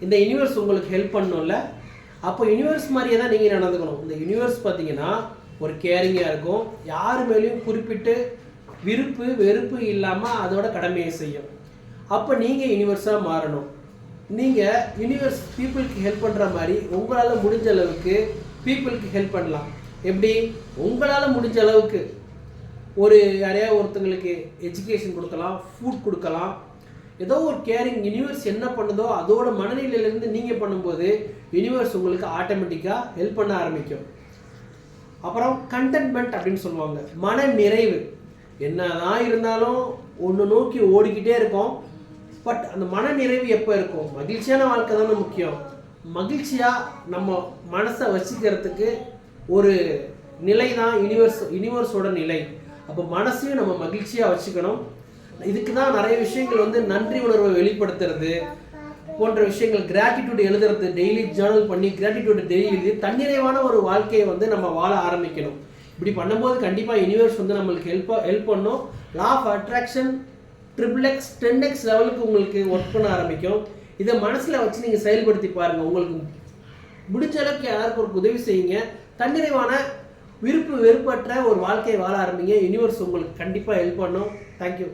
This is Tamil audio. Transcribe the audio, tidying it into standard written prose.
இந்த யூனிவர்ஸ் உங்களுக்கு ஹெல்ப் பண்ணணும்ல. அப்போ யூனிவர்ஸ் மாதிரியே தான் நீங்கள் நடந்துக்கணும். இந்த யூனிவர்ஸ் பார்த்தீங்கன்னா ஒரு கேரிங்காக இருக்கும், யார் மேலேயும் குறிப்பிட்டு விருப்பு வெறுப்பு இல்லாமல் அதோட கடமையை செய்யும். அப்போ நீங்கள் யூனிவர்ஸாக மாறணும். நீங்கள் யூனிவர்ஸ் பீப்புளுக்கு ஹெல்ப் பண்ணுற மாதிரி உங்களால் முடிஞ்ச அளவுக்கு பீப்புளுக்கு ஹெல்ப் பண்ணலாம். எப்படி? உங்களால் முடிஞ்ச அளவுக்கு ஒரு யாரையா ஒருத்தங்களுக்கு எஜுகேஷன் கொடுக்கலாம், ஃபுட் கொடுக்கலாம், ஏதோ ஒரு கேரிங். யூனிவர்ஸ் என்ன பண்ணுதோ அதோட மனநிலையிலேருந்து நீங்கள் பண்ணும்போது யூனிவர்ஸ் உங்களுக்கு ஆட்டோமேட்டிக்காக ஹெல்ப் பண்ண ஆரம்பிக்கும். அப்புறம் கண்டென்ட்மெண்ட் அப்படின்னு சொல்லுவாங்க, மன நிறைவு. என்னதான் இருந்தாலும் ஒன்று நோக்கி ஓடிக்கிட்டே இருக்கோம், பட் அந்த மன நிறைவு எப்போ இருக்கும்? மகிழ்ச்சியான வாழ்க்கை தானே முக்கியம். மகிழ்ச்சியாக நம்ம மனசை வச்சுக்கிறதுக்கு ஒரு நிலை தான் யூனிவர்ஸோட நிலை. அப்போ மனசையும் நம்ம மகிழ்ச்சியாக வச்சுக்கணும். இதுக்கு தான் நிறைய விஷயங்கள் நன்றி உணர்வை வெளிப்படுத்துறது போன்ற விஷயங்கள், கிராட்டிடியூட் எழுதுறது, டெய்லி ஜேர்னல் பண்ணி கிராட்டிடியூட் டெய்லி எழுதி தன்னிறைவான ஒரு வாழ்க்கையை நம்ம வாழ ஆரம்பிக்கணும். இப்படி பண்ணும்போது கண்டிப்பாக யூனிவர்ஸ் நம்மளுக்கு ஹெல்ப் பண்ணும். Law of attraction XXX 10x லெவலுக்கு உங்களுக்கு ஒர்க் பண்ண ஆரம்பிக்கும். இதை மனசில் வச்சு நீங்கள் செயல்படுத்தி பாருங்கள். உங்களுக்கு முடிஞ்ச அளவுக்கு யாருக்கு ஒரு உதவி செய்யுங்க. தன்னிறைவான விருப்பு வெறுப்பற்ற ஒரு வாழ்க்கையை வாழ ஆரம்பிங்க. யூனிவர்ஸ் உங்களுக்கு கண்டிப்பாக ஹெல்ப் பண்ணும். தேங்க்யூ.